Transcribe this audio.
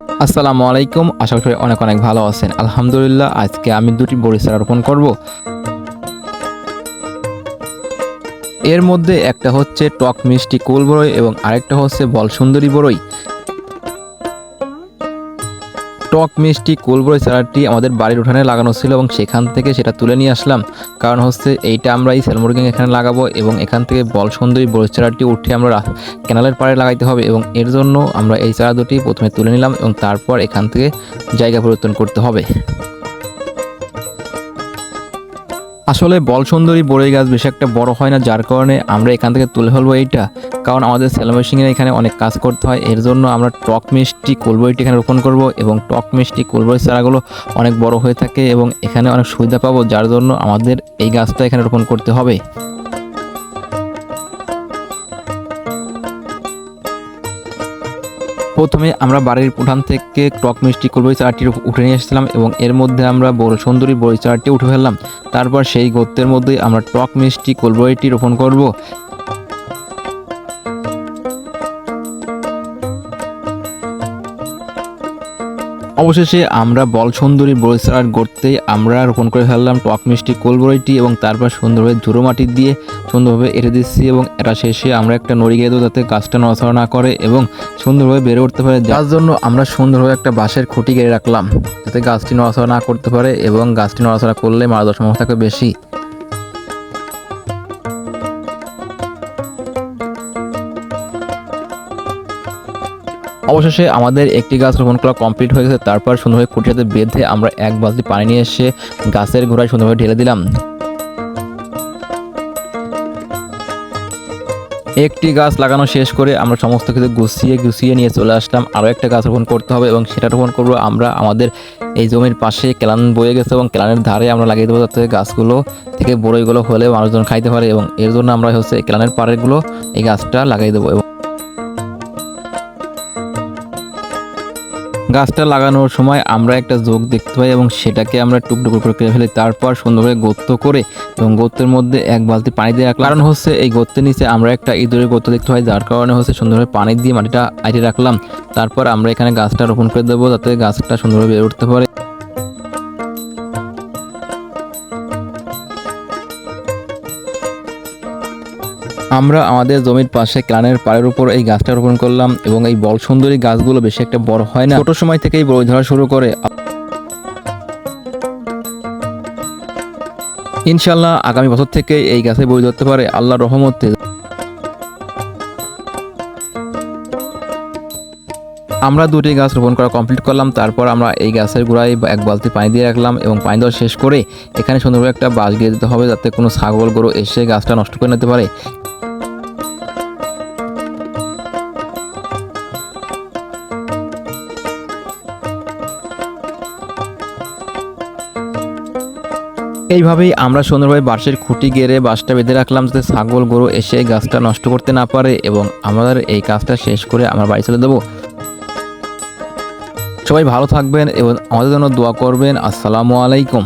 আসসালামু আলাইকুম। আশা করি অনেক অনেক ভালো আছেন। আলহামদুলিল্লাহ, আজকে আমি দুটি বড়ি চারা রোপণ করব। এর মধ্যে একটা হচ্ছে টক মিষ্টি কুল বড়ই এবং আরেকটা হচ্ছে বল সুন্দরী বড়ই। টক মিষ্টি কুল বড়ই চারাটি আমাদের বাড়ির উঠানে লাগানো ছিল এবং সেখান থেকে সেটা তুলে নিয়ে আসলাম। কারণ হচ্ছে এইটা আমরা এই সেলমুরগিং এখানে লাগাবো এবং এখান থেকে বল সুন্দরী বড়ই চারাটি উঠে আমরা ক্যানালের পাড়ে লাগাইতে হবে এবং এর জন্য আমরা এই চারা দুটি প্রথমে তুলে নিলাম এবং তারপর এখান থেকে জায়গা পরিবর্তন করতে হবে। আসলে বল সুন্দরী বড়ই গাছ বেশি একটা বড় হয় না, যার কারণে আমরা এখান থেকে তুলে ফেলবো এইটা। কারণ আমাদের সেলো মেশিনের এখানে অনেক কাজ করতে হয়, এর জন্য আমরা টক মিষ্টি কুলবড়িটি এখানে রোপণ করব এবং টক মিষ্টি কুলবড়ি চারাগুলো অনেক বড় হয়ে থাকে এবং এখানে অনেক সুবিধা পাবো, যার জন্য আমাদের এই গাছটা এখানে রোপণ করতে হবে। প্রথমে আমরা বাড়ির উঠান থেকে টক মিষ্টি কুলবড়ি চারাটি উঠে নিয়ে এসেছিলাম এবং এর মধ্যে আমরা বড় সুন্দরী বড়ি চারাটি উঠে ফেললাম। তারপর সেই গর্তের মধ্যে আমরা টক মিষ্টি কুলবড়িটি রোপণ করব। অবশেষে আমরা বল সুন্দরী বড়ি চারার গর্তে আমরা রোপণ করে ফেললাম টক মিষ্টি কুলবড়িটি এবং তারপর সুন্দরভাবে ঝুড়ো মাটি দিয়ে সুন্দরভাবে এঁটে দিচ্ছি এবং এটা শেষে আমরা একটা নড়ি গেঁদো যাতে গাছটা নড়াচড়া না করে এবং সুন্দরভাবে বেড়ে উঠতে পারে, যার জন্য আমরা সুন্দরভাবে একটা বাঁশের খুঁটি গেড়ে রাখলাম যাতে গাছটি নড়াচড়া না করতে পারে এবং গাছটি নড়াচড়া করলে মারা যাওয়ার সম্ভাবনা থাকে বেশি। অবশেষে আমাদের একটি গাছ রোপণ করা কমপ্লিট হয়ে গেছে। তারপর সুন্দরভাবে খুঁটির সাথে বেঁধে আমরা এক বালতি পানি নিয়ে এসে গাছের গোড়ায় সুন্দরভাবে ঢেলে দিলাম। একটি গাছ লাগানো শেষ করে আমরা সমস্ত কিছু গুছিয়ে নিয়ে চলে আসলাম। আরও একটা গাছ রোপণ করতে হবে এবং সেটা রোপণ করবো আমরা আমাদের এই জমির পাশে কেলান বয়ে গেছে এবং কেলানের ধারে আমরা লাগিয়ে দেবো যাতে গাছগুলো থেকে বড়ইগুলো হলে মানুষজন খাইতে পারে এবং এর জন্য আমরা হচ্ছে কেলানের পাড়েরগুলো এই গাছটা লাগিয়ে দেবো। এবং গাছটা লাগানোর সময় আমরা একটা যোগ দেখতে পাই এবং সেটাকে আমরা টুকরো করে কেটে ফেলি। তারপর সুন্দরভাবে গর্ত করে এবং গর্তের মধ্যে এক বালতি পানি দিয়ে রাখলাম। কারণ হচ্ছে এই গর্তের নিচে আমরা একটা ইঁদুরের গর্ত দেখতে পাই, যার কারণে হচ্ছে সুন্দরভাবে পানি দিয়ে মাটিটা আইটে রাখলাম। তারপর আমরা এখানে গাছটা রোপণ করে দেবো যাতে গাছটা সুন্দরভাবে বেড়ে উঠতে পারে। আমরা আমাদের জমির পাশে ক্লানের পাড়ের উপর এই গাছটা রোপণ করলাম এবং এই বল সুন্দরী গাছগুলো বেশি একটা বড় হয় না, ছোট সময় থেকেই বড় ধরা শুরু করে। ইনশাল্লাহ আগামী বছর থেকে এই গাছে বই ধরতে পারে আল্লাহর রহমতে। আমরা দুটি গাছ রোপণ করা কমপ্লিট করলাম। তারপর আমরা এই গাছের গোড়ায় এক বালতি পানি দিয়ে রাখলাম এবং পানি দেওয়া শেষ করে এখানে সুন্দরভাবে একটা বাঁশ দিয়ে দিতে হবে যাতে কোনো ছাগল গরু এসে গাছটা নষ্ট করে নিতে পারে। এইভাবেই আমরা সুন্দরভাবে বাঁশের খুঁটি গেড়ে বাঁশটা বেঁধে রাখলাম যাতে ছাগল গরু এসে গাছটা নষ্ট করতে না পারে এবং আমাদের এই কাজটা শেষ করে আমরা বাড়ি চলে দেবো। সবাই ভালো থাকবেন এবং আমাদের জন্য দোয়া করবেন। আসসালামু আলাইকুম।